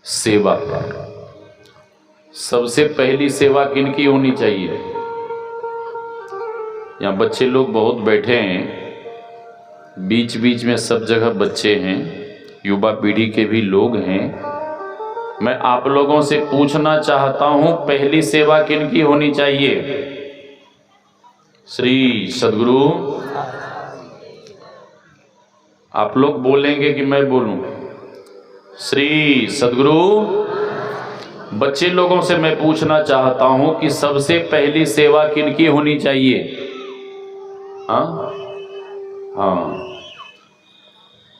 सेवा। सबसे पहली सेवा किनकी होनी चाहिए? यहाँ बच्चे लोग बहुत बैठे हैं, बीच बीच में सब जगह बच्चे हैं, युवा पीढ़ी के भी लोग हैं। मैं आप लोगों से पूछना चाहता हूं, पहली सेवा किनकी होनी चाहिए? श्री सद्गुरु। आप लोग बोलेंगे कि मैं बोलूं? श्री सद्गुरु। बच्चे लोगों से मैं पूछना चाहता हूं कि सबसे पहली सेवा किनकी होनी चाहिए? हाँ हाँ,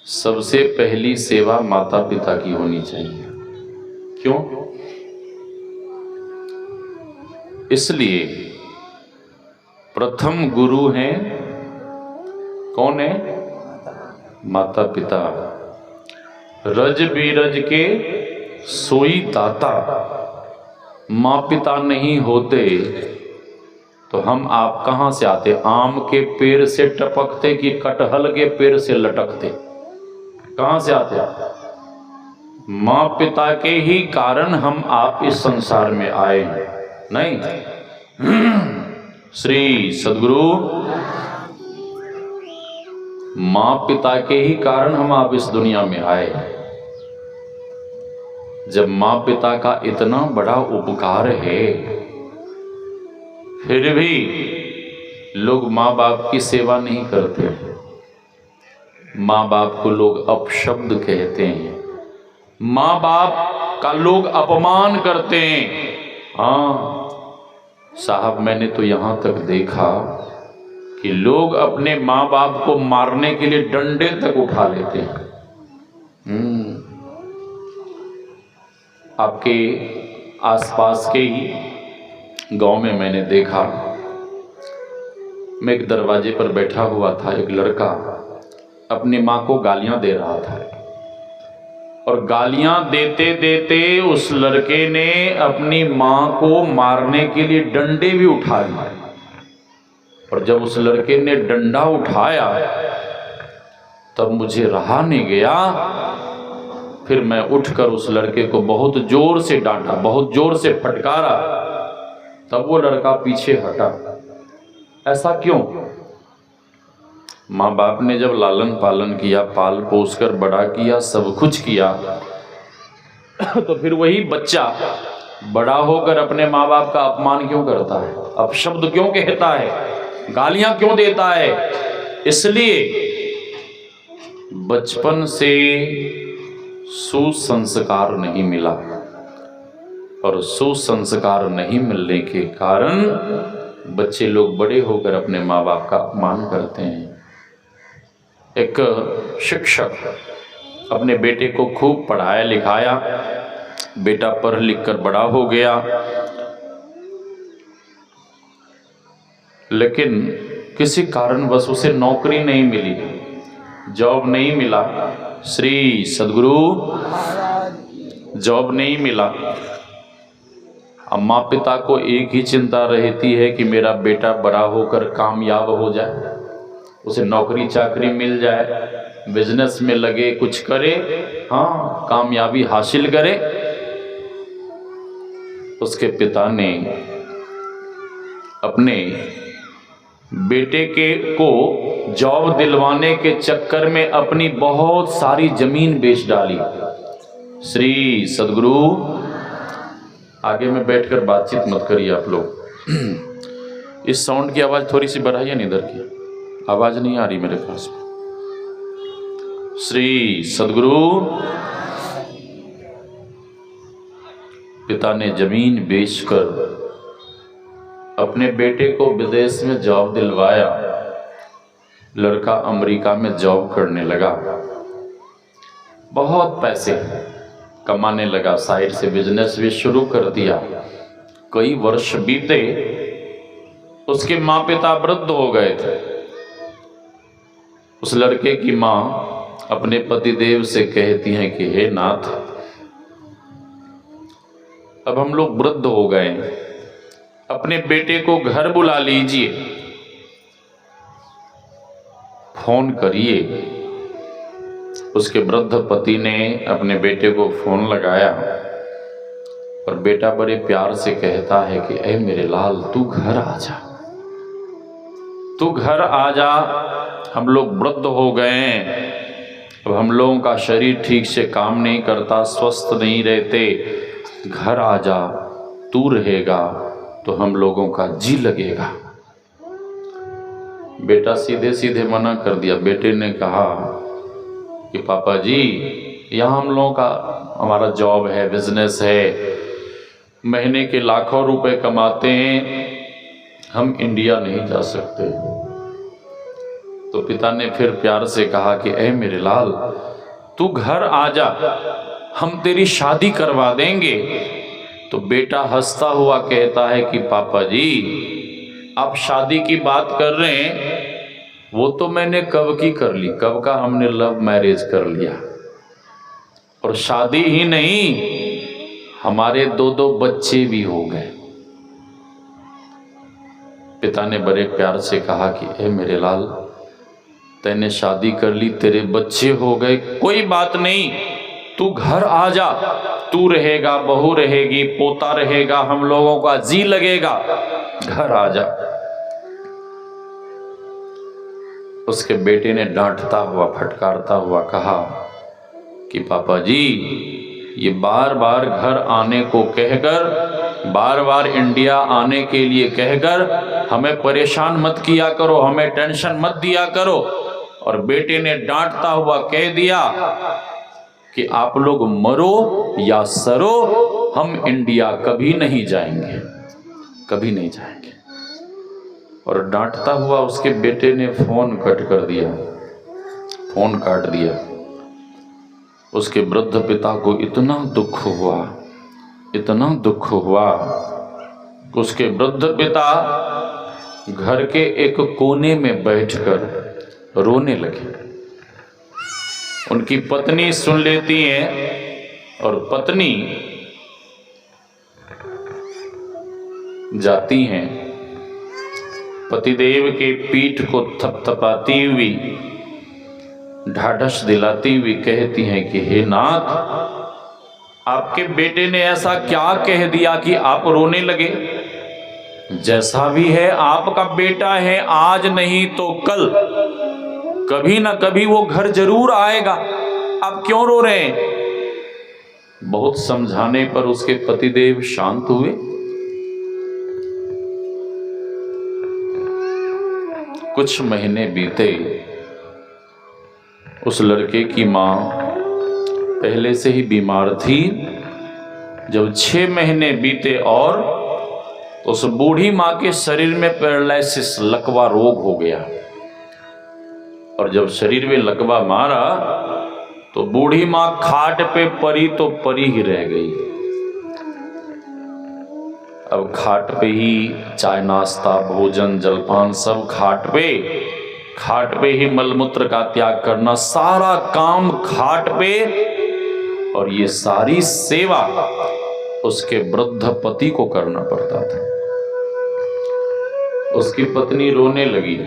सबसे पहली सेवा माता पिता की होनी चाहिए। क्यों? इसलिए प्रथम गुरु हैं, कौन है? माता पिता। रज बीरज के सोई दाता। माँ पिता नहीं होते तो हम आप कहां से आते? आम के पेड़ से टपकते कि कटहल के पेड़ से लटकते? कहां से आते? माँ पिता के ही कारण हम आप इस संसार में आए हैं, नहीं? श्री सद्गुरु। माँ पिता के ही कारण हम आप इस दुनिया में आए हैं। जब माँ पिता का इतना बड़ा उपकार है, फिर भी लोग माँ बाप की सेवा नहीं करते। माँ बाप को लोग अपशब्द कहते हैं, माँ बाप का लोग अपमान करते हैं। हाँ साहब, मैंने तो यहां तक देखा कि लोग अपने माँ बाप को मारने के लिए डंडे तक उठा लेते हैं। आपके आसपास के ही गांव में मैंने देखा, मैं एक दरवाजे पर बैठा हुआ था, एक लड़का अपनी माँ को गालियां दे रहा था और गालियां देते देते उस लड़के ने अपनी माँ को मारने के लिए डंडे भी उठा लिए। और जब उस लड़के ने डंडा उठाया तब मुझे रहा नहीं गया, फिर मैं उठकर उस लड़के को बहुत जोर से डांटा, बहुत जोर से फटकारा, तब वो लड़का पीछे हटा। ऐसा क्यों? माँ बाप ने जब लालन पालन किया, पाल पोस कर बड़ा किया, सब कुछ किया, तो फिर वही बच्चा बड़ा होकर अपने माँ बाप का अपमान क्यों करता है? अपशब्द क्यों कहता है? गालियां क्यों देता है? इसलिए बचपन से सुसंस्कार नहीं मिला, और सुसंस्कार नहीं मिलने के कारण बच्चे लोग बड़े होकर अपने माँ बाप का अपमान करते हैं। एक शिक्षक अपने बेटे को खूब पढ़ाया लिखाया, बेटा पढ़ लिख कर बड़ा हो गया, लेकिन किसी कारणवश उसे नौकरी नहीं मिली, जॉब नहीं मिला। श्री सद्गुरु। जॉब नहीं मिला। अब माँ पिता को एक ही चिंता रहती है कि मेरा बेटा बड़ा होकर कामयाब हो जाए, उसे नौकरी चाकरी मिल जाए, बिजनेस में लगे, कुछ करे, हाँ कामयाबी हासिल करे। उसके पिता ने अपने बेटे को जॉब दिलवाने के चक्कर में अपनी बहुत सारी जमीन बेच डाली। श्री सद्गुरु। आगे में बैठकर बातचीत मत करिए आप लोग। इस साउंड की आवाज थोड़ी सी बढ़ाइए, इधर की आवाज नहीं आ रही मेरे पास। श्री सद्गुरु। पिता ने जमीन बेचकर अपने बेटे को विदेश में जॉब दिलवाया। लड़का अमेरिका में जॉब करने लगा, बहुत पैसे कमाने लगा, साइड से बिजनेस भी शुरू कर दिया। कई वर्ष बीते, उसके माँ पिता वृद्ध हो गए थे। उस लड़के की माँ अपने पतिदेव से कहती हैं कि हे नाथ, अब हम लोग वृद्ध हो गए, अपने बेटे को घर बुला लीजिए, फोन करिए, उसके वृद्ध पति ने अपने बेटे को फोन लगाया और बेटा बड़े प्यार से कहता है कि ऐ मेरे लाल, तू घर आ जा, तू घर आ जा, हम लोग वृद्ध हो गए हैं, अब हम लोगों का शरीर ठीक से काम नहीं करता, स्वस्थ नहीं रहते, घर आ जा, तू रहेगा तो हम लोगों का जी लगेगा। बेटा सीधे सीधे मना कर दिया। बेटे ने कहा कि पापा जी, यहाँ हम लोगों का हमारा जॉब है, बिजनेस है, महीने के लाखों रुपए कमाते हैं, हम इंडिया नहीं जा सकते। तो पिता ने फिर प्यार से कहा कि ऐ मेरे लाल, तू घर आ जा, हम तेरी शादी करवा देंगे। तो बेटा हंसता हुआ कहता है कि पापा जी, आप शादी की बात कर रहे हैं, वो तो मैंने कब की कर ली, कब का हमने लव मैरिज कर लिया, और शादी ही नहीं, हमारे 2 बच्चे भी हो गए। पिता ने बड़े प्यार से कहा कि ए मेरे लाल, तैने शादी कर ली, तेरे बच्चे हो गए, कोई बात नहीं, तू घर आ जा, तू रहेगा, बहू रहेगी, पोता रहेगा, हम लोगों का जी लगेगा, घर आ जा। उसके बेटे ने डांटता हुआ, फटकारता हुआ कहा कि पापा जी, ये बार बार घर आने को कहकर, बार बार इंडिया आने के लिए कहकर हमें परेशान मत किया करो, हमें टेंशन मत दिया करो। और बेटे ने डांटता हुआ कह दिया कि आप लोग मरो या सरो, हम इंडिया कभी नहीं जाएंगे, कभी नहीं जाएंगे। और डांटता हुआ उसके बेटे ने फोन कट कर दिया, फोन काट दिया। उसके वृद्ध पिता को इतना दुख हुआ, इतना दुख हुआ, उसके वृद्ध पिता घर के एक कोने में बैठकर रोने लगे। उनकी पत्नी सुन लेती है और पत्नी जाती हैं, पतिदेव के पीठ को थपथपाती हुई, ढाढ़स दिलाती हुई कहती हैं कि हे नाथ, आपके बेटे ने ऐसा क्या कह दिया कि आप रोने लगे? जैसा भी है आपका बेटा है, आज नहीं तो कल कभी ना कभी वो घर जरूर आएगा, आप क्यों रो रहे हैं? बहुत समझाने पर उसके पतिदेव शांत हुए। कुछ महीने बीते, उस लड़के की मां पहले से ही बीमार थी। जब 6 महीने बीते और उस बूढ़ी मां के शरीर में पैरालिसिस, लकवा रोग हो गया। और जब शरीर में लकवा मारा तो बूढ़ी मां खाट पे पड़ी तो पड़ी ही रह गई। अब खाट पे ही चाय नाश्ता, भोजन, जलपान सब खाट पे ही मलमूत्र का त्याग करना, सारा काम खाट पे, और ये सारी सेवा उसके वृद्ध पति को करना पड़ता था। उसकी पत्नी रोने लगी।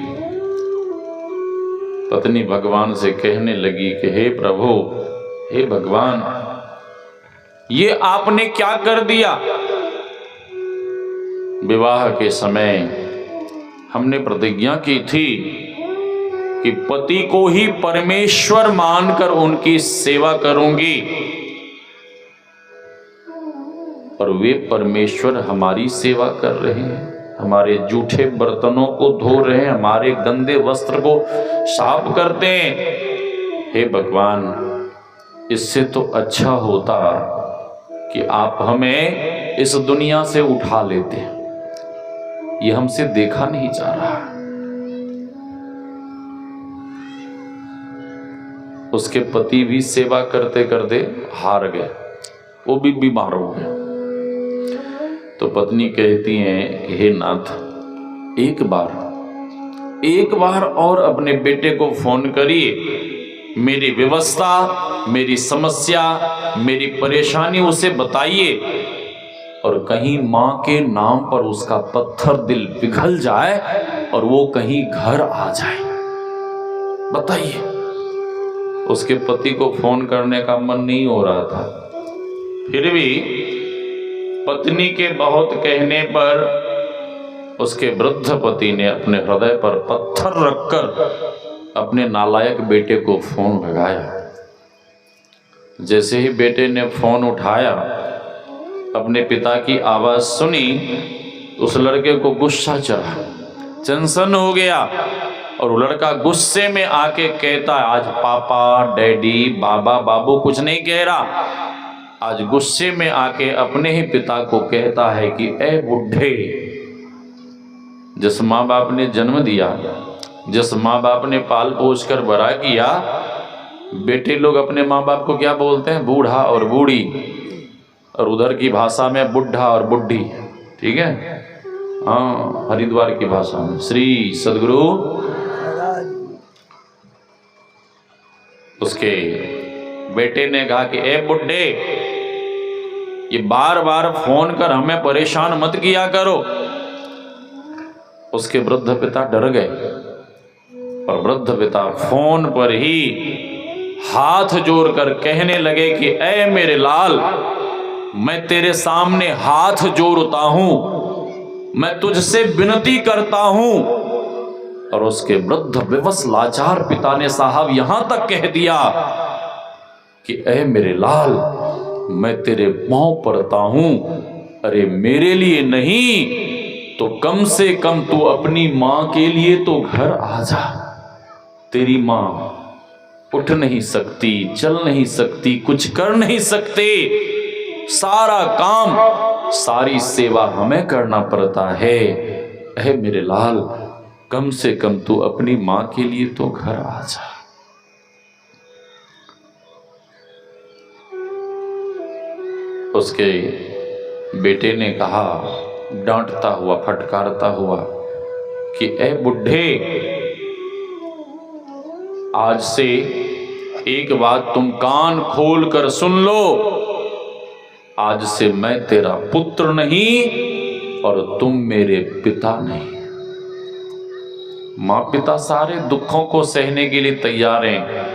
पत्नी भगवान से कहने लगी कि हे प्रभु, हे भगवान, ये आपने क्या कर दिया? विवाह के समय हमने प्रतिज्ञा की थी कि पति को ही परमेश्वर मानकर उनकी सेवा करूंगी, और वे परमेश्वर हमारी सेवा कर रहे हैं, हमारे जूठे बर्तनों को धो रहे हैं, हमारे गंदे वस्त्र को साफ करते हैं। हे भगवान, इससे तो अच्छा होता कि आप हमें इस दुनिया से उठा लेते। ये हमसे देखा नहीं जा रहा। उसके पति भी सेवा करते करते हार गए, वो भी बीमार हो गए। तो पत्नी कहती हैं, हे नाथ, एक बार और अपने बेटे को फोन करिए, मेरी व्यवस्था, मेरी समस्या, मेरी परेशानी उसे बताइए, और कहीं मां के नाम पर उसका पत्थर दिल पिघल जाए और वो कहीं घर आ जाए। बताइए। उसके पति को फोन करने का मन नहीं हो रहा था। फिर भी पत्नी के बहुत कहने पर उसके वृद्ध पति ने अपने हृदय पर पत्थर रखकर अपने नालायक बेटे को फोन लगाया। जैसे ही बेटे ने फोन उठाया, अपने पिता की आवाज सुनी, उस लड़के को गुस्सा चढ़ा, टेंशन हो गया। और वो लड़का गुस्से में आके कहता है, आज पापा, डैडी, बाबा, बाबू कुछ नहीं कह रहा, आज गुस्से में आके अपने ही पिता को कहता है कि ए बुढ़े, जिस माँ बाप ने जन्म दिया, जिस माँ बाप ने पाल पोस कर बड़ा किया, बेटे लोग अपने माँ बाप को क्या बोलते हैं? बूढ़ा और बूढ़ी, और उधर की भाषा में बुढ़ा और बुढ़ी, ठीक है? हाँ, हरिद्वार की भाषा में श्री सदगुरु। उसके बेटे ने कहा कि ए बुढ़े, ये बार बार फोन कर हमें परेशान मत किया करो। उसके वृद्ध पिता डर गए और वृद्ध पिता फोन पर ही हाथ जोड़कर कहने लगे कि ऐ मेरे लाल, मैं तेरे सामने हाथ जोड़ता हूं, मैं तुझसे विनती करता हूं। और उसके वृद्ध विवश लाचार पिता ने साहब यहां तक कह दिया कि ऐ मेरे लाल, मैं तेरे पांव पड़ता हूं, अरे मेरे लिए नहीं तो कम से कम तू अपनी मां के लिए तो घर आ जा। तेरी मां उठ नहीं सकती, चल नहीं सकती, कुछ कर नहीं सकते, सारा काम, सारी सेवा हमें करना पड़ता है। ऐ मेरे लाल, कम से कम तू अपनी मां के लिए तो घर आ जा। उसके बेटे ने कहा, डांटता हुआ, फटकारता हुआ कि ए बुढ़े, आज से एक बात तुम कान खोल कर सुन लो, आज से मैं तेरा पुत्र नहीं और तुम मेरे पिता नहीं। माँ पिता सारे दुखों को सहने के लिए तैयार हैं।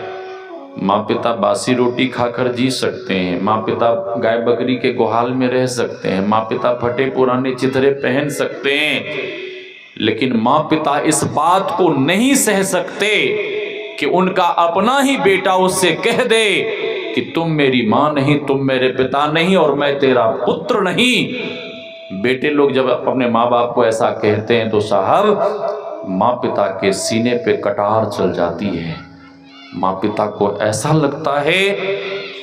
माँ पिता बासी रोटी खाकर जी सकते हैं, माँ पिता गाय बकरी के गुहाल में रह सकते हैं, माँ पिता फटे पुराने चिथड़े पहन सकते हैं, लेकिन माँ पिता इस बात को नहीं सह सकते कि उनका अपना ही बेटा उससे कह दे कि तुम मेरी माँ नहीं, तुम मेरे पिता नहीं और मैं तेरा पुत्र नहीं। बेटे लोग जब अपने माँ बाप को ऐसा कहते हैं तो साहब माँ पिता के सीने पे कटार चल जाती है। माँ पिता को ऐसा लगता है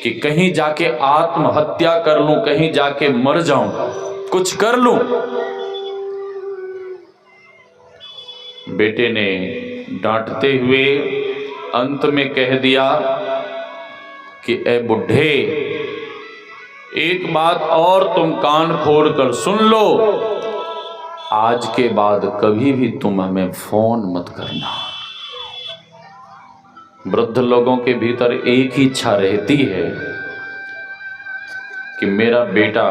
कि कहीं जाके आत्महत्या कर लूं, कहीं जाके मर जाऊं, कुछ कर लूं। बेटे ने डांटते हुए अंत में कह दिया कि ए बुढ़े, एक बात और तुम कान खोल कर सुन लो, आज के बाद कभी भी तुम हमें फोन मत करना। वृद्ध लोगों के भीतर एक ही इच्छा रहती है कि मेरा बेटा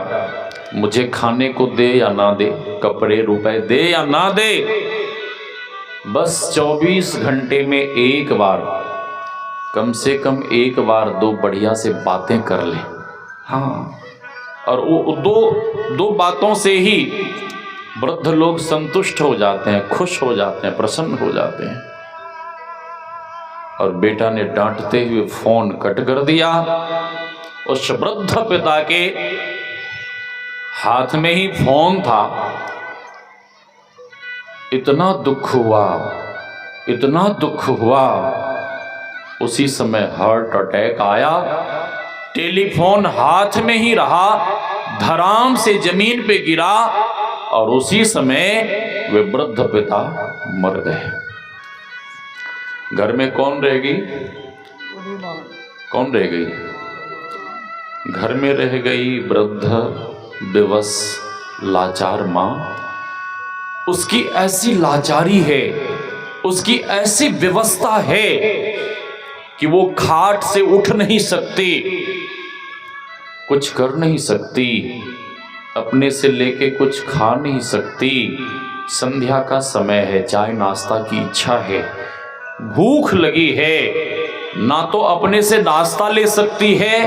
मुझे खाने को दे या ना दे, कपड़े रुपए दे या ना दे, बस 24 घंटे में एक बार, कम से कम एक बार दो बढ़िया से बातें कर ले। हाँ, और वो दो बातों से ही वृद्ध लोग संतुष्ट हो जाते हैं, खुश हो जाते हैं, प्रसन्न हो जाते हैं। और बेटा ने डांटते हुए फोन कट कर दिया। उस वृद्ध पिता के हाथ में ही फोन था। इतना दुख हुआ, इतना दुख हुआ, उसी समय हार्ट अटैक आया। टेलीफोन हाथ में ही रहा, धड़ाम से जमीन पे गिरा और उसी समय वे वृद्ध पिता मर गए। घर में कौन रह गई? कौन रह गई? घर में रह गई वृद्ध विवश लाचार मां। उसकी ऐसी लाचारी है, उसकी ऐसी विवशता है कि वो खाट से उठ नहीं सकती, कुछ कर नहीं सकती, अपने से लेके कुछ खा नहीं सकती। संध्या का समय है, चाय नाश्ता की इच्छा है, भूख लगी है, ना तो अपने से नाश्ता ले सकती है,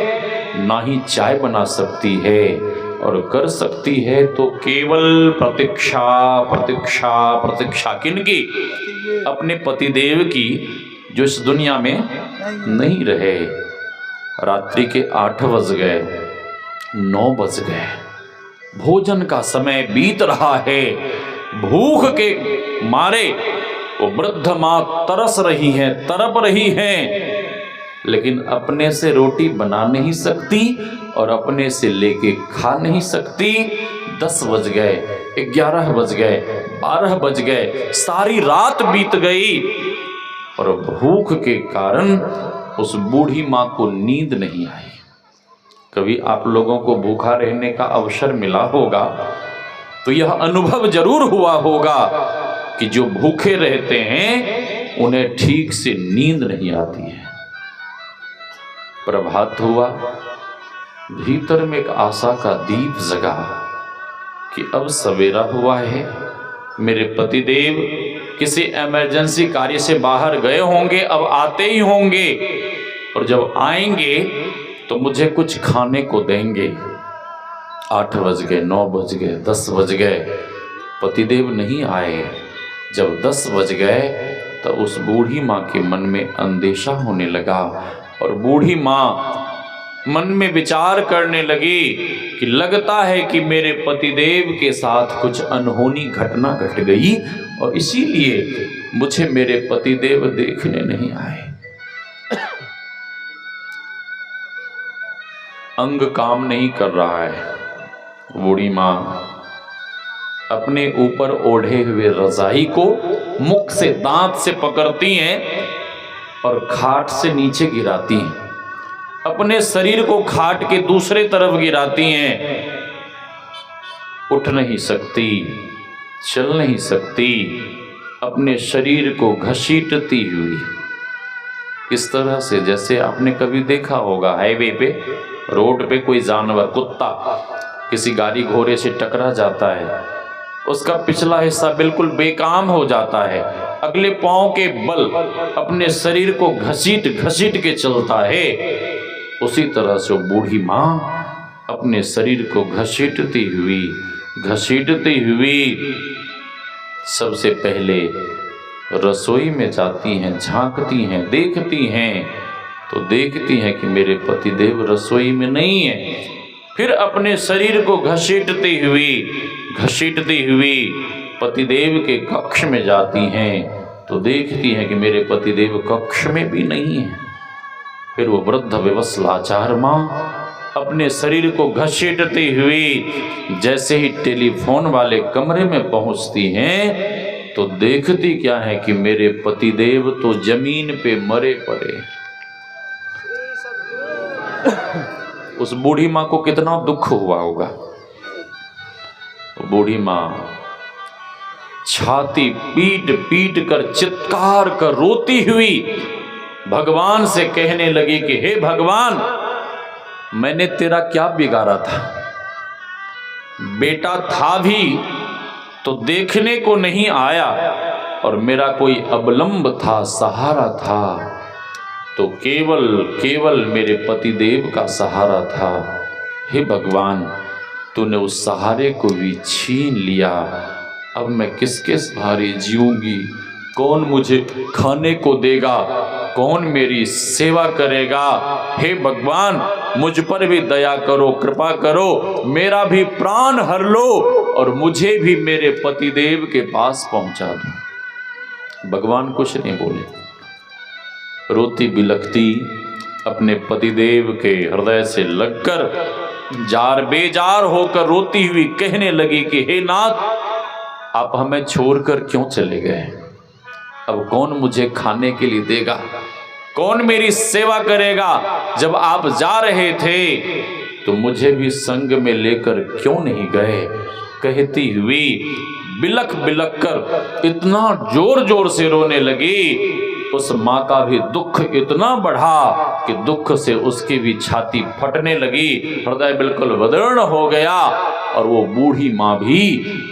ना ही चाय बना सकती है, और कर सकती है तो केवल प्रतीक्षा प्रतीक्षा प्रतीक्षा। किनकी? अपने पतिदेव की, जो इस दुनिया में नहीं रहे। रात्रि के 8 बज गए, 9 बज गए, भोजन का समय बीत रहा है। भूख के मारे वो वृद्ध माँ तरस रही है, तड़प रही है, लेकिन अपने से रोटी बना नहीं सकती और अपने से लेके खा नहीं सकती। 10 बज गए, 11 बज गए, 12 बज गए, सारी रात बीत गई और भूख के कारण उस बूढ़ी माँ को नींद नहीं आई। कभी आप लोगों को भूखा रहने का अवसर मिला होगा तो यह अनुभव जरूर हुआ होगा कि जो भूखे रहते हैं उन्हें ठीक से नींद नहीं आती है। प्रभात हुआ, भीतर में एक आशा का दीप जगा कि अब सवेरा हुआ है, मेरे पतिदेव किसी इमरजेंसी कार्य से बाहर गए होंगे, अब आते ही होंगे, और जब आएंगे तो मुझे कुछ खाने को देंगे। 8 बज गए, 9 बज गए, 10 बज गए, पतिदेव नहीं आए। जब 10 बज गए तो उस बूढ़ी माँ के मन में अंदेशा होने लगा और बूढ़ी माँ मन में विचार करने लगी कि लगता है कि मेरे पतिदेव के साथ कुछ अनहोनी घटना घट गई और इसीलिए मुझे मेरे पतिदेव देखने नहीं आए। अंग काम नहीं कर रहा है। बूढ़ी माँ अपने ऊपर ओढ़े हुए रजाई को मुख से, दांत से पकड़ती हैं और खाट से नीचे गिराती हैं, अपने शरीर को खाट के दूसरे तरफ गिराती हैं। उठ नहीं सकती, चल नहीं सकती, अपने शरीर को घसीटती हुई, इस तरह से जैसे आपने कभी देखा होगा हाईवे पे, रोड पे कोई जानवर, कुत्ता किसी गाड़ी घोड़े से टकरा जाता है, उसका पिछला हिस्सा बिल्कुल बेकाम हो जाता है, अगले पांव के बल अपने शरीर को घसीट घसीट के चलता है। उसी तरह से बूढ़ी माँ अपने शरीर को घसीटती हुई सबसे पहले रसोई में जाती हैं, झांकती हैं, देखती हैं, तो देखती हैं कि मेरे पतिदेव रसोई में नहीं है। फिर अपने शरीर को घसीटती हुई पतिदेव के कक्ष में जाती हैं, तो देखती हैं कि मेरे पतिदेव कक्ष में भी नहीं है। फिर वो वृद्ध विवश लाचार माँ अपने शरीर को घसीटती हुई जैसे ही टेलीफोन वाले कमरे में पहुंचती हैं, तो देखती क्या है कि मेरे पतिदेव तो जमीन पे मरे पड़े। उस बूढ़ी माँ को कितना दुख हुआ होगा। बूढ़ी माँ छाती पीट पीट कर, चित्कार कर रोती हुई भगवान से कहने लगी कि हे भगवान, मैंने तेरा क्या बिगाड़ा था? बेटा था भी तो देखने को नहीं आया, और मेरा कोई अवलंब था, सहारा था तो केवल मेरे पतिदेव का सहारा था। हे भगवान, तूने उस सहारे को भी छीन लिया। अब मैं किसके सहारे जीऊंगी? कौन मुझे खाने को देगा? कौन मेरी सेवा करेगा? हे भगवान, मुझ पर भी दया करो, कृपा करो, मेरा भी प्राण हर लो और मुझे भी मेरे पतिदेव के पास पहुंचा दो। भगवान कुछ नहीं बोले। रोती बिलखती अपने पतिदेव के हृदय से लगकर जार बेजार होकर रोती हुई कहने लगी कि हे नाथ, आप हमें छोड़कर क्यों चले गए? अब कौन मुझे खाने के लिए देगा? कौन मेरी सेवा करेगा? जब आप जा रहे थे तो मुझे भी संग में लेकर क्यों नहीं गए? कहती हुई बिलख बिलख कर इतना जोर जोर से रोने लगी। उस माँ का भी दुख इतना बढ़ा कि दुख से उसकी भी छाती फटने लगी, हृदय बिल्कुल विदीर्ण हो गया, और वो बूढ़ी माँ भी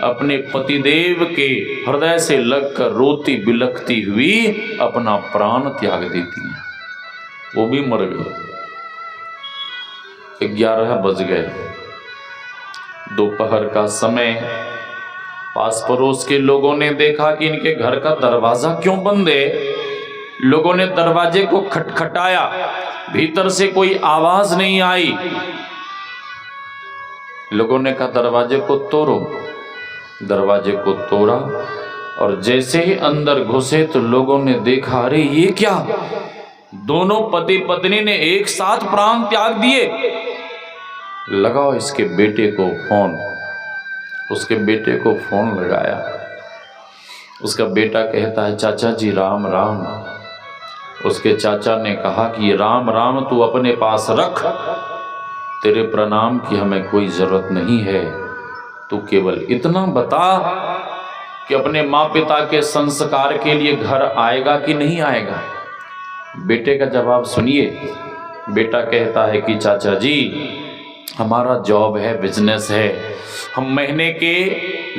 अपने पतिदेव के हृदय से लगकर रोती बिलखती हुई अपना प्राण त्याग देती है। वो भी मर गई। 11 बज गए, दोपहर का समय। पास पड़ोस के लोगों ने देखा कि इनके घर का दरवाजा क्यों बंद है। लोगों ने दरवाजे को खटखटाया, भीतर से कोई आवाज नहीं आई। लोगों ने कहा दरवाजे को तोड़ो। दरवाजे को तोड़ा और जैसे ही अंदर घुसे तो लोगों ने देखा, अरे ये क्या, दोनों पति पत्नी ने एक साथ प्राण त्याग दिए। लगाओ इसके बेटे को फोन। उसके बेटे को फोन लगाया। उसका बेटा कहता है, चाचा जी राम राम। उसके चाचा ने कहा कि राम राम तू अपने पास रख, तेरे प्रणाम की हमें कोई जरूरत नहीं है। तू केवल इतना बता कि अपने माँ पिता के संस्कार के लिए घर आएगा कि नहीं आएगा। बेटे का जवाब सुनिए। बेटा कहता है कि चाचा जी हमारा जॉब है, बिजनेस है, हम महीने के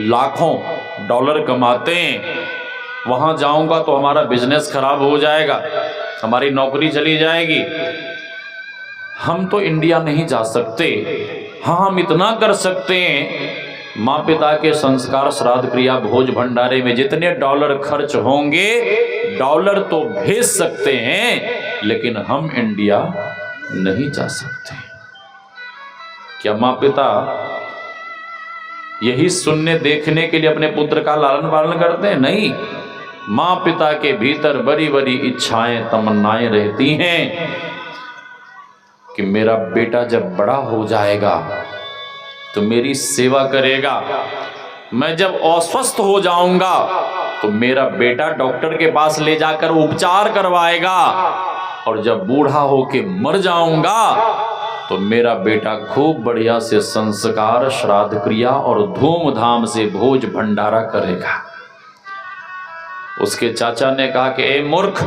लाखों डॉलर कमाते हैं। वहाँ जाऊँगा तो हमारा बिजनेस खराब हो जाएगा, हमारी नौकरी चली जाएगी, हम तो इंडिया नहीं जा सकते। हाँ हम इतना कर सकते हैं, माँ पिता के संस्कार, श्राद्ध क्रिया, भोज भंडारे में जितने डॉलर खर्च होंगे, डॉलर तो भेज सकते हैं, लेकिन हम इंडिया नहीं जा सकते। क्या माँ पिता यही सुनने देखने के लिए अपने पुत्र का लालन पालन करते हैं? नहीं, माँ पिता के भीतर बड़ी बड़ी इच्छाएं, तमन्नाएं रहती हैं कि मेरा बेटा जब बड़ा हो जाएगा तो मेरी सेवा करेगा, मैं जब अस्वस्थ हो जाऊंगा तो मेरा बेटा डॉक्टर के पास ले जाकर उपचार करवाएगा, और जब बूढ़ा होके मर जाऊंगा तो मेरा बेटा खूब बढ़िया से संस्कार, श्राद्ध क्रिया और धूमधाम से भोज भंडारा करेगा। उसके चाचा ने कहा कि ए मूर्ख,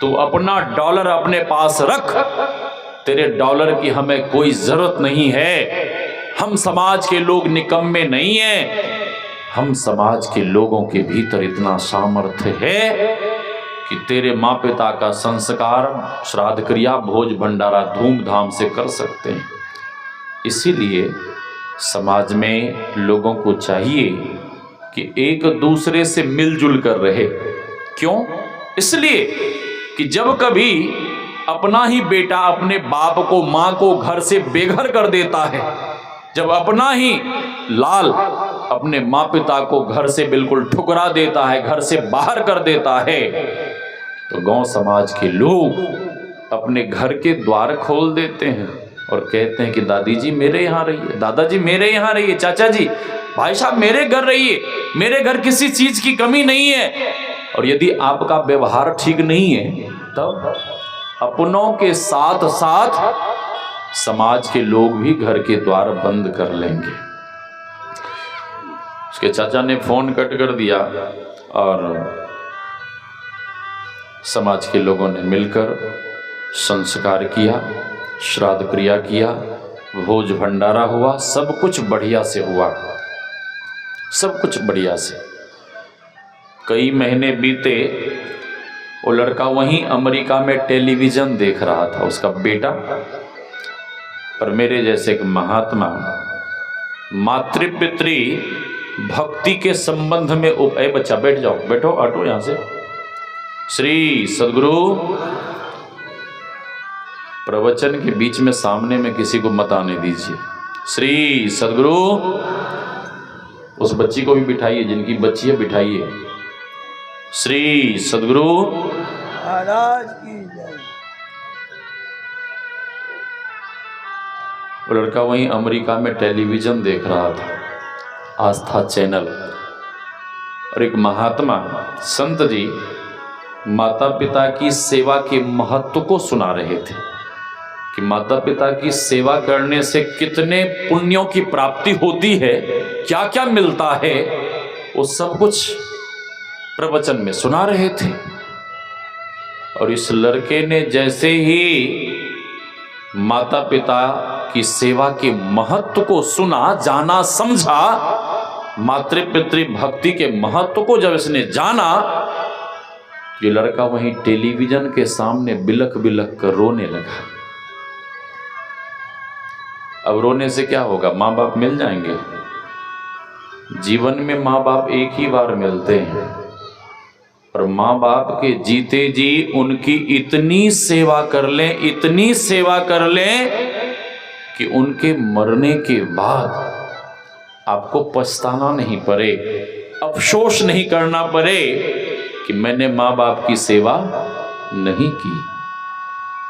तू अपना डॉलर अपने पास रख, तेरे डॉलर की हमें कोई जरूरत नहीं है। हम समाज के लोग निकम्मे नहीं हैं, हम समाज के लोगों के भीतर इतना सामर्थ्य है कि तेरे माँ पिता का संस्कार, श्राद्ध क्रिया, भोज भंडारा धूमधाम से कर सकते हैं। इसीलिए समाज में लोगों को चाहिए कि एक दूसरे से मिलजुल कर रहे। क्यों? इसलिए कि जब कभी अपना ही बेटा अपने बाप को, माँ को घर से बेघर कर देता है, जब अपना ही लाल अपने माँ पिता को घर से बिल्कुल ठुकरा देता है, घर से बाहर कर देता है, तो गांव समाज के लोग अपने घर के द्वार खोल देते हैं और कहते हैं कि दादी जी मेरे यहाँ रहिए, दादाजी मेरे यहाँ रहिए, चाचा जी, भाई साहब मेरे घर रहिए, मेरे घर किसी चीज की कमी नहीं है। और यदि आपका व्यवहार ठीक नहीं है तब अपनों के साथ साथ समाज के लोग भी घर के द्वार बंद कर लेंगे। उसके चाचा ने फोन कट कर दिया और समाज के लोगों ने मिलकर संस्कार किया, श्राद्ध क्रिया किया, भोज भंडारा हुआ, सब कुछ बढ़िया से हुआ, सब कुछ बढ़िया से। कई महीने बीते, वो लड़का वहीं अमेरिका में टेलीविजन देख रहा था, उसका बेटा। और मेरे जैसे एक महात्मा मातृपितृ भक्ति के संबंध में बच्चा बैठ जाओ, बैठो, हटो यहां से। श्री सदगुरु, प्रवचन के बीच में सामने में किसी को मत आने दीजिए। श्री सदगुरु, उस बच्ची को भी बिठाइए, जिनकी बच्ची है बिठाइए। श्री सदगुरु महाराज की जय। वो लड़का वहीं अमेरिका में टेलीविजन देख रहा था, आस्था चैनल, और एक महात्मा संत जी माता पिता की सेवा के महत्व को सुना रहे थे कि माता पिता की सेवा करने से कितने पुण्यों की प्राप्ति होती है, क्या क्या मिलता है, वो सब कुछ प्रवचन में सुना रहे थे। और इस लड़के ने जैसे ही माता पिता की सेवा के महत्व को सुना, जाना, समझा, मातृ पितृ भक्ति के महत्व को जब इसने जाना, ये लड़का वहीं टेलीविजन के सामने बिलख बिलख कर रोने लगा। अब रोने से क्या होगा? माँ बाप मिल जाएंगे? जीवन में माँ बाप एक ही बार मिलते हैं, और माँ बाप के जीते जी उनकी इतनी सेवा कर लें, इतनी सेवा कर लें कि उनके मरने के बाद आपको पछताना नहीं पड़े, अफसोस नहीं करना पड़े कि मैंने माँ बाप की सेवा नहीं की।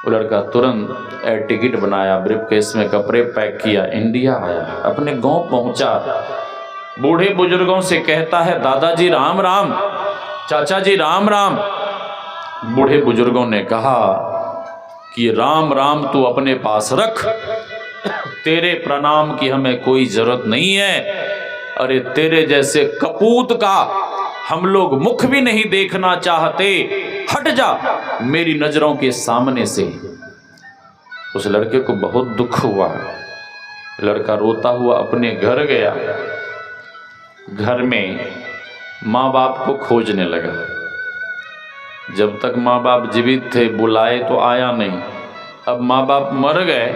वो लड़का तुरंत एयर टिकट बनाया, ब्रीफकेस में कपड़े पैक किया, इंडिया आया, अपने गांव पहुंचा, बूढ़े बुजुर्गों से कहता है दादाजी राम राम, चाचा जी राम राम। बूढ़े बुजुर्गों ने कहा कि राम राम तू अपने पास रख, तेरे प्रणाम की हमें कोई जरूरत नहीं है। अरे तेरे जैसे कपूत का हम लोग मुख भी नहीं देखना चाहते, हट जा मेरी नजरों के सामने से। उस लड़के को बहुत दुख हुआ। लड़का रोता हुआ अपने घर गया। घर में माँ बाप को खोजने लगा। जब तक माँ बाप जीवित थे बुलाए तो आया नहीं, अब माँ बाप मर गए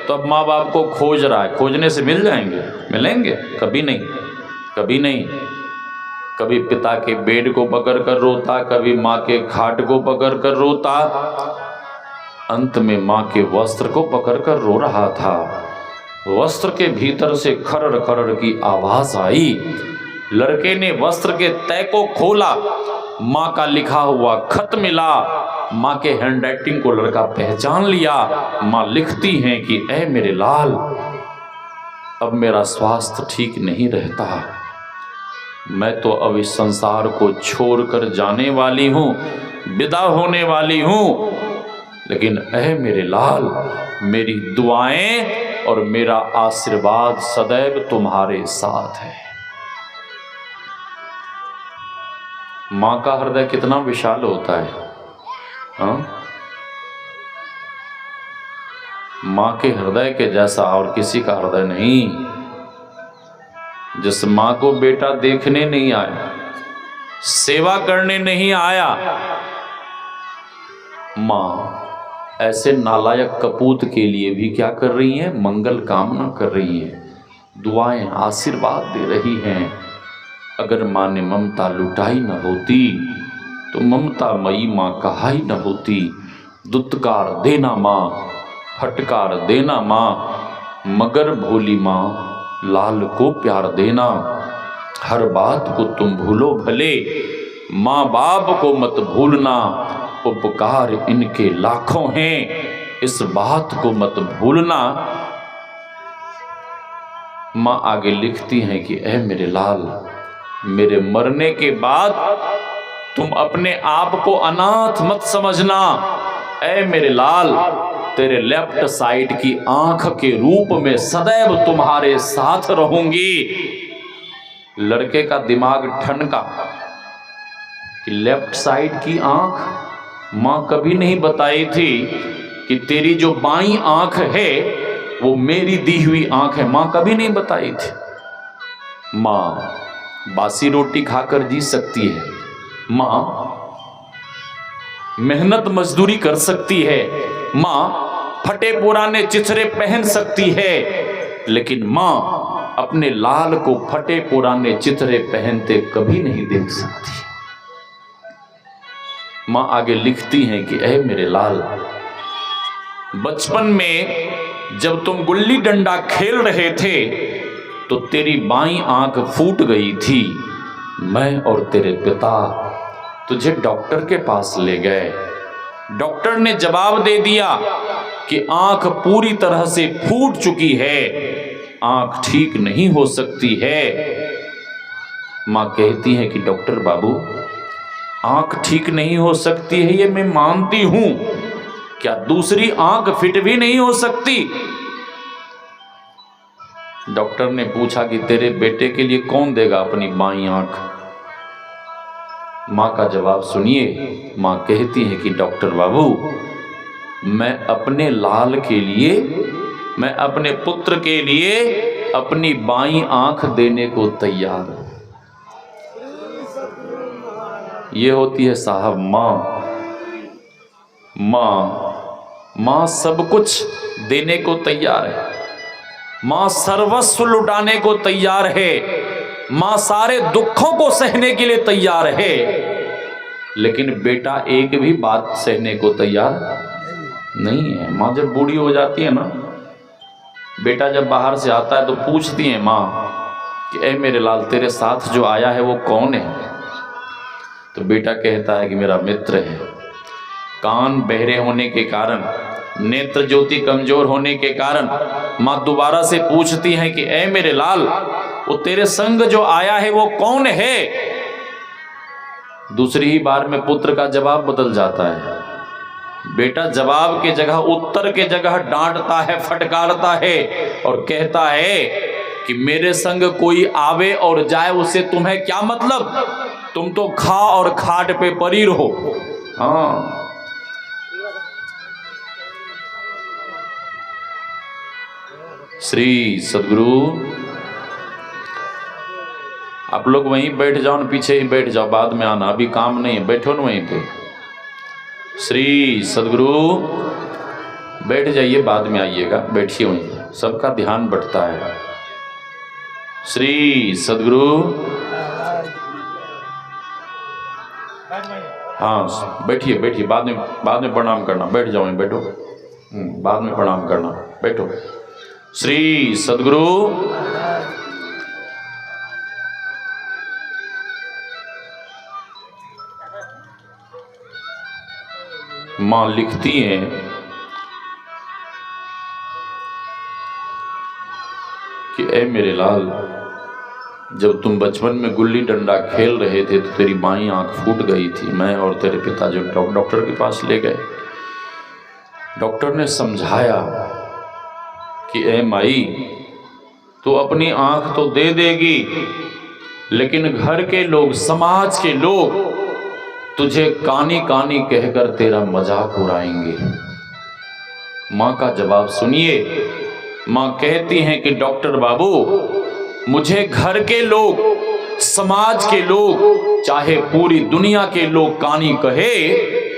तो अब माँ बाप को खोज रहा है। खोजने से मिल जाएंगे? मिलेंगे? कभी नहीं, कभी नहीं। कभी पिता के बेड को पकड़ कर रोता, कभी माँ के खाट को पकड़ कर रोता, अंत में माँ के वस्त्र को पकड़ कर रो रहा था। वस्त्र के भीतर से खरड़ खरड़ की आवाज आई। लड़के ने वस्त्र के तय को खोला, माँ का लिखा हुआ खत मिला। माँ के हैंडराइटिंग को लड़का पहचान लिया। माँ लिखती हैं कि ऐ मेरे लाल, अब मेरा स्वास्थ्य ठीक नहीं रहता, मैं तो अब इस संसार को छोड़कर जाने वाली हूँ, विदा होने वाली हूँ, लेकिन ऐ मेरे लाल, मेरी दुआएं और मेरा आशीर्वाद सदैव तुम्हारे साथ है। माँ का हृदय कितना विशाल होता है, हाँ? माँ के हृदय के जैसा और किसी का हृदय नहीं। जिस माँ को बेटा देखने नहीं आया, सेवा करने नहीं आया, माँ ऐसे नालायक कपूत के लिए भी क्या कर रही है? मंगल कामना कर रही है, दुआएं आशीर्वाद दे रही हैं। अगर माँ ने ममता लुटाई न होती तो ममता मई माँ कहाई न होती। दुत्कार देना माँ, फटकार देना माँ, मगर भोली माँ लाल को प्यार देना। हर बात को तुम भूलो भले, माँ बाप को मत भूलना, उपकार इनके लाखों हैं, इस बात को मत भूलना। माँ आगे लिखती हैं कि ऐ मेरे लाल, मेरे मरने के बाद तुम अपने आप को अनाथ मत समझना। ऐ मेरे लाल, तेरे लेफ्ट साइड की आंख के रूप में सदैव तुम्हारे साथ रहूंगी। लड़के का दिमाग ठनका कि लेफ्ट साइड की आंख, माँ कभी नहीं बताई थी कि तेरी जो बाईं आंख है वो मेरी दी हुई आंख है, माँ कभी नहीं बताई थी। माँ बासी रोटी खाकर जी सकती है, माँ मेहनत मजदूरी कर सकती है, माँ फटे पुराने चिथड़े पहन सकती है, लेकिन माँ अपने लाल को फटे पुराने चिथड़े पहनते कभी नहीं देख सकती। माँ आगे लिखती हैं कि ऐ मेरे लाल, बचपन में जब तुम गुल्ली डंडा खेल रहे थे तो तेरी बाईं आंख फूट गई थी। मैं और तेरे पिता तुझे डॉक्टर के पास ले गए। डॉक्टर ने जवाब दे दिया कि आंख पूरी तरह से फूट चुकी है, आंख ठीक नहीं हो सकती है। माँ कहती है कि डॉक्टर बाबू, आंख ठीक नहीं हो सकती है ये मैं मानती हूं, क्या दूसरी आंख फिट भी नहीं हो सकती? डॉक्टर ने पूछा कि तेरे बेटे के लिए कौन देगा अपनी बाईं आंख? माँ का जवाब सुनिए। माँ कहती है कि डॉक्टर बाबू, मैं अपने लाल के लिए, मैं अपने पुत्र के लिए अपनी बाईं आंख देने को तैयार हूं। ये होती है साहब माँ। माँ सब कुछ देने को तैयार है, माँ सर्वस्व लुटाने को तैयार है, माँ सारे दुखों को सहने के लिए तैयार है, लेकिन बेटा एक भी बात सहने को तैयार नहीं है। माँ जब बूढ़ी हो जाती है ना, बेटा जब बाहर से आता है तो पूछती है माँ कि ए मेरे लाल, तेरे साथ जो आया है वो कौन है? तो बेटा कहता है कि मेरा मित्र है। कान बहरे होने के कारण, नेत्र ज्योति कमजोर होने के कारण माँ दोबारा से पूछती है कि ए मेरे लाल, वो तेरे संग जो आया है वो कौन है? दूसरी ही बार में पुत्र का जवाब बदल जाता है। बेटा जवाब के जगह, उत्तर के जगह डांटता है, फटकारता है और कहता है कि मेरे संग कोई आवे और जाए उससे तुम्हें क्या मतलब? तुम तो खा और खाट पे परी रहो। हाँ, श्री सद्गुरु। आप लोग वहीं बैठ जाओ न, पीछे ही बैठ जाओ, बाद में आना, अभी काम नहीं है, बैठो न वहीं पे। श्री सद्गुरु, बैठ जाइए, बाद में आइएगा, बैठिए वहीं, सबका ध्यान बंटता है। श्री सद्गुरु। हाँ बैठिए बैठिए, बाद में प्रणाम करना, बैठ जाओ वहीं, बैठो, बाद में प्रणाम करना, बैठो। श्री सद्गुरु। माँ लिखती हैं कि ए मेरे लाल, जब तुम बचपन में गुल्ली डंडा खेल रहे थे तो तेरी बाईं आंख फूट गई थी। मैं और तेरे पिता जो डॉक्टर के पास ले गए, डॉक्टर ने समझाया कि ए माई, तो अपनी आंख तो दे देगी, लेकिन घर के लोग, समाज के लोग तुझे कानी कानी कहकर तेरा मजाक उड़ाएंगे। माँ का जवाब सुनिए। माँ कहती हैं कि डॉक्टर बाबू, मुझे घर के लोग, समाज के लोग, चाहे पूरी दुनिया के लोग कानी कहे,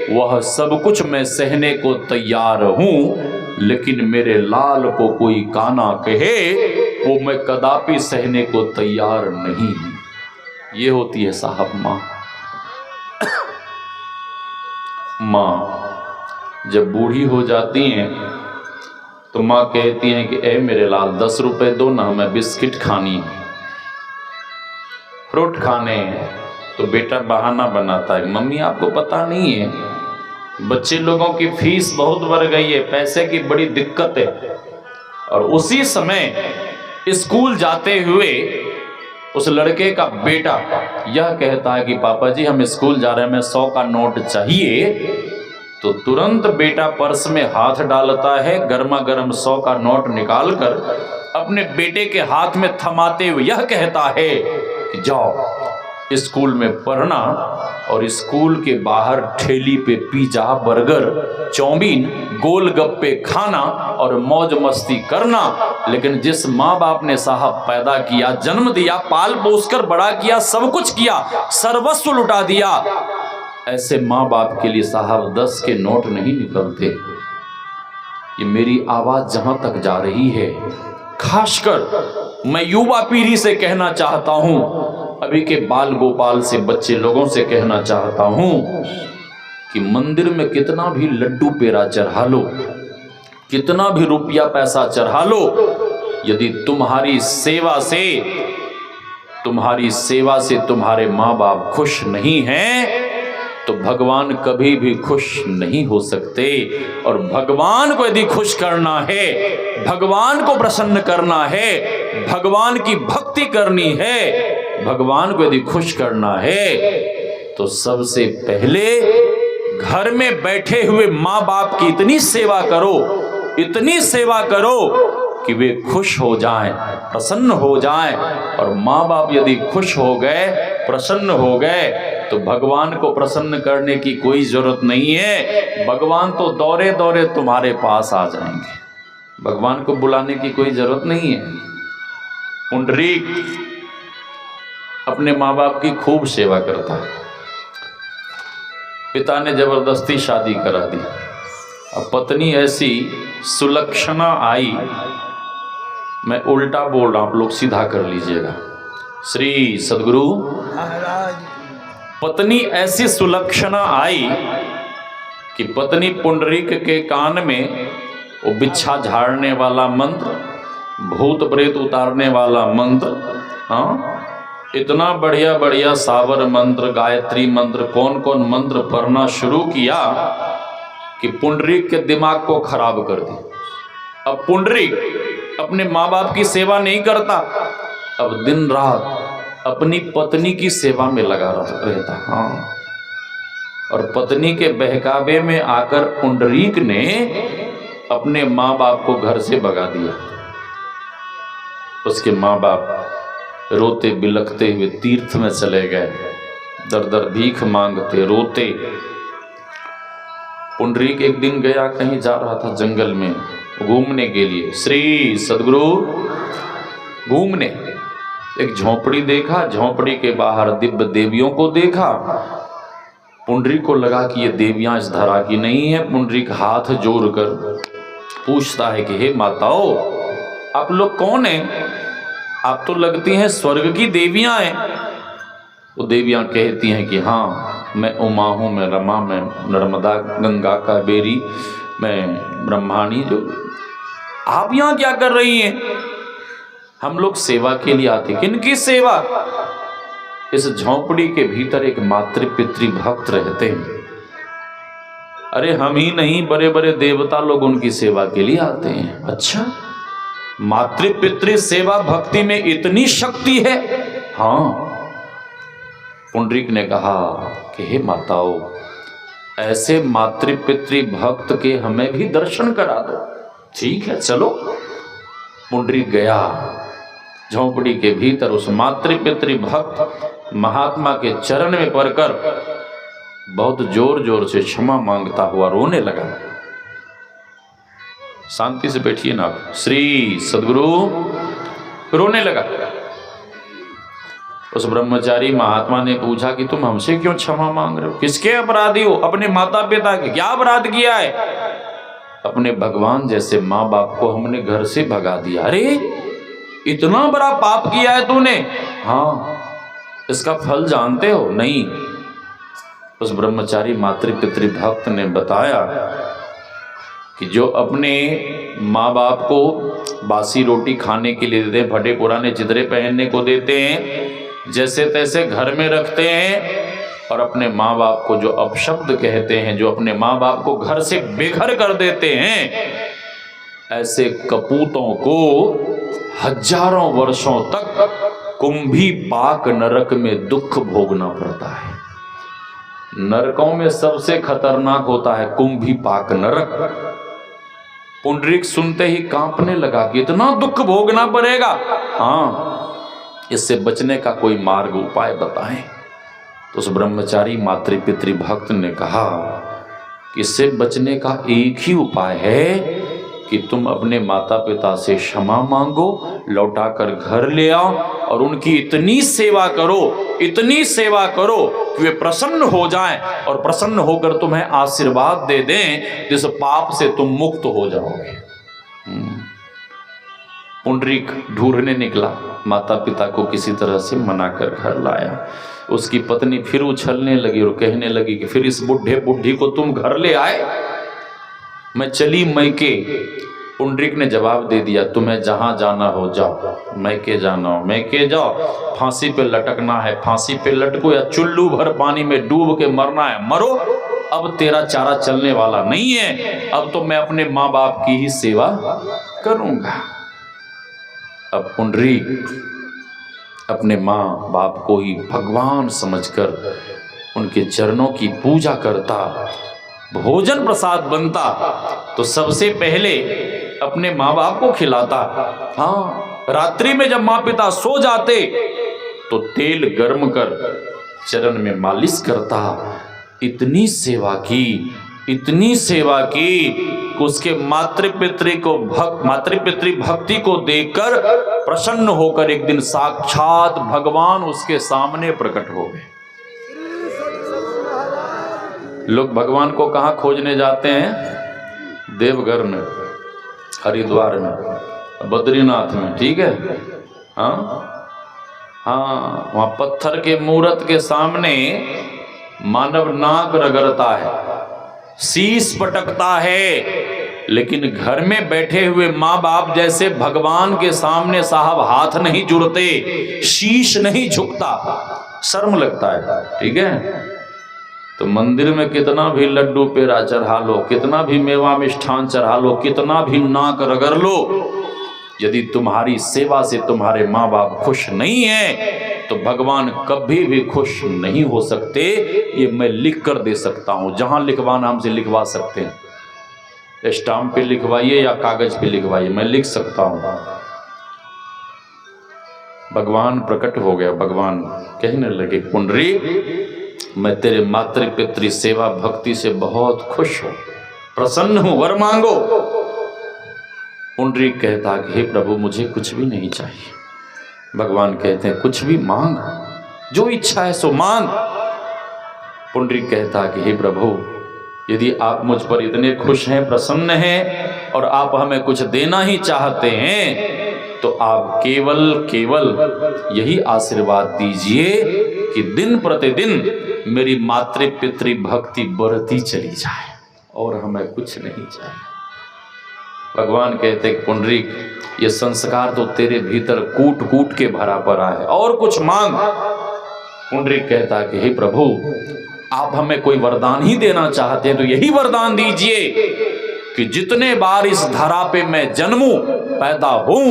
वह सब कुछ मैं सहने को तैयार हूं, लेकिन मेरे लाल को कोई काना कहे वो मैं कदापि सहने को तैयार नहीं। ये होती है साहब माँ। माँ जब बूढ़ी हो जाती हैं तो माँ कहती हैं कि ए मेरे लाल, 10 रुपए दो ना, मैं बिस्किट खानी है, फ्रूट खाने हैं। तो बेटा बहाना बनाता है, मम्मी आपको पता नहीं है, बच्चे लोगों की फीस बहुत बढ़ गई है, पैसे की बड़ी दिक्कत है। और उसी समय स्कूल जाते हुए उस लड़के का बेटा यह कहता है कि पापा जी हम स्कूल जा रहे हैं, हमें 100 का नोट चाहिए। तो तुरंत बेटा पर्स में हाथ डालता है, गर्मा गर्म 100 का नोट निकालकर अपने बेटे के हाथ में थमाते हुए यह कहता है कि जाओ स्कूल में पढ़ना, और स्कूल के बाहर ठेली पे पिज्जा, बर्गर, चाउमीन, गोलगप्पे खाना और मौज मस्ती करना। लेकिन जिस माँ बाप ने साहब पैदा किया, जन्म दिया, पाल पोस कर बड़ा किया, सब कुछ किया, सर्वस्व लुटा दिया, ऐसे माँ बाप के लिए साहब 10 के नोट नहीं निकलते। ये मेरी आवाज जहां तक जा रही है, खासकर मैं युवा पीढ़ी से कहना चाहता हूं, अभी के बाल गोपाल से बच्चे लोगों से कहना चाहता हूं कि मंदिर में कितना भी लड्डू पेड़ा चढ़ा लो, कितना भी रुपया पैसा चढ़ा लो, यदि तुम्हारी सेवा से तुम्हारे माँ बाप खुश नहीं हैं तो भगवान कभी भी खुश नहीं हो सकते। और भगवान को यदि खुश करना है, भगवान को प्रसन्न करना है, भगवान की भक्ति करनी है, भगवान को यदि खुश करना है, तो सबसे पहले घर में बैठे हुए माँ बाप की इतनी सेवा करो, इतनी सेवा करो कि वे खुश हो जाएं, प्रसन्न हो जाएं। और माँ बाप यदि खुश हो गए, प्रसन्न हो गए, तो भगवान को प्रसन्न करने की कोई जरूरत नहीं है। भगवान तो दौरे दौरे तुम्हारे पास आ जाएंगे, भगवान को बुलाने की कोई जरूरत नहीं है। पुंडरीक अपने माँ बाप की खूब सेवा करता है, पिता ने जबरदस्ती शादी करा दी। अब पत्नी ऐसी सुलक्षणा आई, मैं उल्टा बोल रहा हूं, आप लोग सीधा कर लीजिएगा। श्री सदगुरु पत्नी ऐसी सुलक्षणा आई कि पत्नी पुंडरीक के कान में वो बिच्छा झाड़ने वाला मंत्र, भूत प्रेत उतारने वाला मंत्र, हाँ इतना बढ़िया बढ़िया सावर मंत्र, गायत्री मंत्र, कौन कौन मंत्र पढ़ना शुरू किया कि पुंडरीक के दिमाग को खराब कर दी। अब पुंडरीक अपने माँ बाप की सेवा नहीं करता, अब दिन रात अपनी पत्नी की सेवा में लगा रहता। हाँ, और पत्नी के बहकावे में आकर पुंडरीक ने अपने माँ बाप को घर से भगा दिया। उसके माँ बाप रोते बिलखते हुए तीर्थ में चले गए, दर दर भीख मांगते रोते। पुंडरीक एक दिन गया, कहीं जा रहा था जंगल में घूमने के लिए, श्री सदगुरु घूमने, एक झोंपड़ी देखा, झोंपड़ी के बाहर दिव्य देवियों को देखा। पुंडरीक को लगा कि ये देवियां इस धरा की नहीं है। पुंडरीक हाथ जोड़कर पूछता है कि हे माताओं, आप लोग कौन हैं? आप तो लगती हैं स्वर्ग की देवियां हैं। वो देवियां कहती हैं कि हाँ, मैं उमा हूँ, मैं रमा, मैं नर्मदा, गंगा कावेरी, मैं ब्रह्माणी। जो आप यहाँ क्या कर रही हैं? हम लोग सेवा के लिए आते। किनकी सेवा? इस झोंपड़ी के भीतर एक मातृ पितृ भक्त रहते हैं। अरे हम ही नहीं, बड़े बड़े देवता लोग उनकी सेवा के लिए आते हैं। अच्छा, मातृ पितृ सेवा भक्ति में इतनी शक्ति है? हाँ। पुंडरीक ने कहा कि हे माताओं, ऐसे मातृ पितृ भक्त के हमें भी दर्शन करा दो। ठीक है, चलो। पुंडरीक गया झोंपड़ी के भीतर, उस मातृ पितृ भक्त महात्मा के चरण में पड़कर बहुत जोर जोर से क्षमा मांगता हुआ रोने लगा। शांति से बैठिए ना, श्री सदगुरु रोने लगा। उस ब्रह्मचारी महात्मा ने पूछा कि तुम हमसे क्यों क्षमा मांग रहे हो? किसके अपराधी हो? अपने माता पिता के। क्या अपराध किया है? अपने भगवान जैसे माँ बाप को हमने घर से भगा दिया। अरे इतना बड़ा पाप किया है तूने? हाँ। इसका फल जानते हो? नहीं। उस ब्रह्मचारी मातृ पितृ भक्त ने बताया कि जो अपने माँ बाप को बासी रोटी खाने के लिए देते हैं, फटे पुराने चितरे पहनने को देते हैं, जैसे तैसे घर में रखते हैं, और अपने माँ बाप को जो अपशब्द कहते हैं, जो अपने माँ बाप को घर से बेघर कर देते हैं, ऐसे कपूतों को हजारों वर्षों तक कुंभी पाक नरक में दुख भोगना पड़ता है। नरकों में सबसे खतरनाक होता है कुंभी पाक नरक। पुंडरीक सुनते ही कांपने लगा कि इतना दुख भोगना पड़ेगा। हाँ, इससे बचने का कोई मार्ग उपाय बताएं। तो उस ब्रह्मचारी मातृ पितृ भक्त ने कहा कि इससे बचने का एक ही उपाय है कि तुम अपने माता पिता से क्षमा मांगो, लौटाकर घर ले आओ और उनकी इतनी सेवा करो, इतनी सेवा करो कि वे प्रसन्न हो जाएं और प्रसन्न होकर तुम्हें आशीर्वाद दे दें, जिस पाप से तुम मुक्त हो जाओगे। पुंडरीक ढूंढने निकला, माता पिता को किसी तरह से मनाकर घर लाया। उसकी पत्नी फिर उछलने लगी और कहने लगी कि फिर इस बुढ़े बुढ़ी को तुम घर ले आए? मैं चली मैके। पुंडरीक ने जवाब दे दिया, तुम्हें जहां जाना हो जाओ, मैके जाना हो मैके जाओ, फांसी पे लटकना है फांसी पे लटको, या चुल्लू भर पानी में डूब के मरना है मरो। अब तेरा चारा चलने वाला नहीं है, अब तो मैं अपने माँ बाप की ही सेवा करूंगा। अब पुंडरीक अपने माँ बाप को ही भगवान समझकर उनके चरणों की पूजा करता, भोजन प्रसाद बनता तो सबसे पहले अपने माँ बाप को खिलाता। हाँ, रात्रि में जब माँ पिता सो जाते तो तेल गर्म कर चरण में मालिश करता। इतनी सेवा की, इतनी सेवा की, उसके मातृ पितृ भक्ति को देखकर प्रसन्न होकर एक दिन साक्षात भगवान उसके सामने प्रकट हो गए। लोग भगवान को कहाँ खोजने जाते हैं? देवघर में, हरिद्वार में, बद्रीनाथ में, ठीक है। हाँ हाँ, वहाँ पत्थर के मूर्त के सामने मानव नाक रगड़ता है, शीश पटकता है, लेकिन घर में बैठे हुए माँ बाप जैसे भगवान के सामने साहब हाथ नहीं जुड़ते, शीश नहीं झुकता, शर्म लगता है, ठीक है। तो मंदिर में कितना भी लड्डू पेड़ा चढ़ा लो, कितना भी मेवा मिष्ठान चढ़ा लो, कितना भी नाक रगड़ लो, यदि तुम्हारी सेवा से तुम्हारे माँ बाप खुश नहीं है तो भगवान कभी भी खुश नहीं हो सकते। ये मैं लिख कर दे सकता हूं, जहां लिखवाना हमसे लिखवा सकते हैं, स्टाम्प पे लिखवाइए या कागज पे लिखवाइए, मैं लिख सकता हूं। भगवान प्रकट हो गया, भगवान कहने लगे पुंडरी मैं तेरे मातृ पितृ सेवा भक्ति से बहुत खुश हूं, प्रसन्न हूं, वर मांगो। पुंडरीक कहता कि हे प्रभु मुझे कुछ भी नहीं चाहिए। भगवान कहते हैं कुछ भी मांग, जो इच्छा है सो मांग। पुंडरीक कहता कि हे प्रभु यदि आप मुझ पर इतने खुश हैं, प्रसन्न हैं और आप हमें कुछ देना ही चाहते हैं तो आप केवल यही आशीर्वाद दीजिए कि दिन प्रतिदिन मेरी मातृ पितृ भक्ति बढ़ती चली जाए और हमें कुछ नहीं चाहिए। भगवान कहते हैं पुंडरीक ये संस्कार तो तेरे भीतर कूट कूट के भरा पड़ा है, और कुछ मांग। पुंडरीक कहता कि हे प्रभु आप हमें कोई वरदान ही देना चाहते हैं तो यही वरदान दीजिए कि जितने बार इस धरा पे मैं जन्मूं पैदा हूं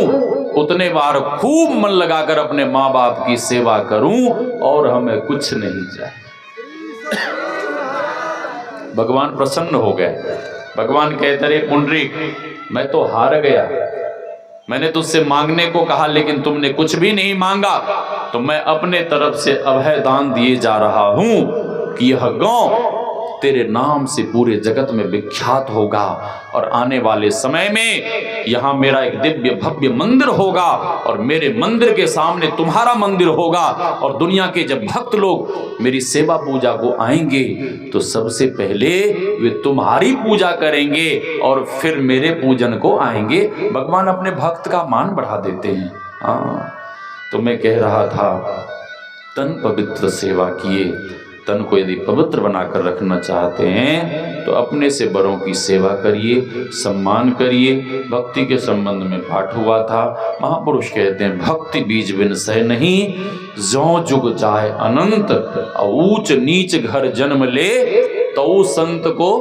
उतने बार खूब मन लगाकर अपने माँ बाप की सेवा करूं और हमें कुछ नहीं चाहिए। भगवान प्रसन्न हो गए। भगवान कहते रे पुंडरीक मैं तो हार गया, मैंने तुझसे मांगने को कहा लेकिन तुमने कुछ भी नहीं मांगा, तो मैं अपने तरफ से अभय दान दिए जा रहा हूं कि यह गांव तेरे नाम से पूरे जगत में विख्यात होगा और आने वाले समय में यहाँ मेरा एक दिव्य भव्य मंदिर होगा और मेरे मंदिर के सामने तुम्हारा मंदिर होगा और दुनिया के जब भक्त लोग मेरी सेवा पूजा को आएंगे तो सबसे पहले वे तुम्हारी पूजा करेंगे और फिर मेरे पूजन को आएंगे। भगवान अपने भक्त का मान बढ़ा देते हैं। हाँ, तो मैं कह रहा था तन पवित्र सेवा किए, तन को यदि पवित्र बनाकर रखना चाहते हैं तो अपने से बड़ों की सेवा करिए, सम्मान करिए। भक्ति के संबंध में पाठ हुआ था, महापुरुष कहते हैं भक्ति बीज बिन सह नहीं, ज्यों जुग जाए अनंत, ऊंच नीच घर जन्म ले तो संत को।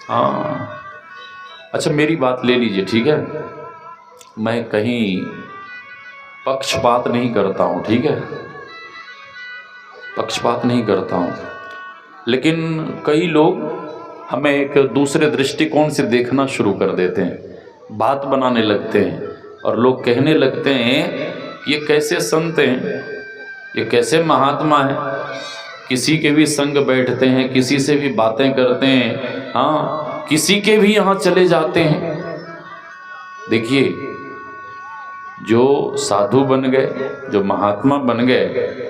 हाँ अच्छा मेरी बात ले लीजिए, ठीक है, मैं कहीं पक्षपात नहीं करता हूँ, ठीक है, पक्षपात नहीं करता हूँ, लेकिन कई लोग हमें एक दूसरे दृष्टिकोण से देखना शुरू कर देते हैं, बात बनाने लगते हैं और लोग कहने लगते हैं ये कैसे संत हैं, ये कैसे महात्मा हैं, किसी के भी संग बैठते हैं, किसी से भी बातें करते हैं, हाँ किसी के भी यहाँ चले जाते हैं। देखिए जो साधु बन गए, जो महात्मा बन गए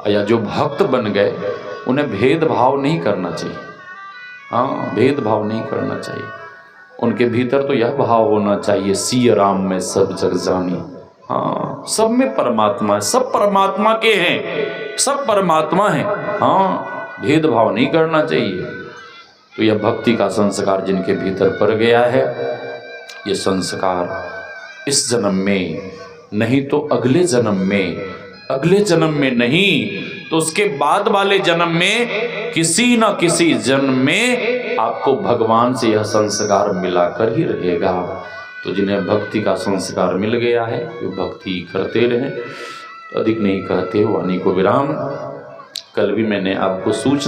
या जो भक्त बन गए उन्हें भेदभाव नहीं करना चाहिए। हाँ भेदभाव नहीं करना चाहिए, उनके भीतर तो यह भाव होना चाहिए सिय राम में सब जग जानी। हाँ सब में परमात्मा है, सब परमात्मा के हैं, सब परमात्मा हैं। हाँ भेदभाव नहीं करना चाहिए। तो यह भक्ति का संस्कार जिनके भीतर पड़ गया है, ये संस्कार इस जन्म में नहीं तो अगले जन्म में, अगले जन्म में नहीं तो उसके बाद वाले जन्म में, किसी न किसी जन्म में आपको भगवान से यह संस्कार मिलाकर ही रहेगा। तो जिन्हें भक्ति का संस्कार मिल गया है वे भक्ति करते रहें। अधिक नहीं कहते वाणी को विराम। कल भी मैंने आपको सूचना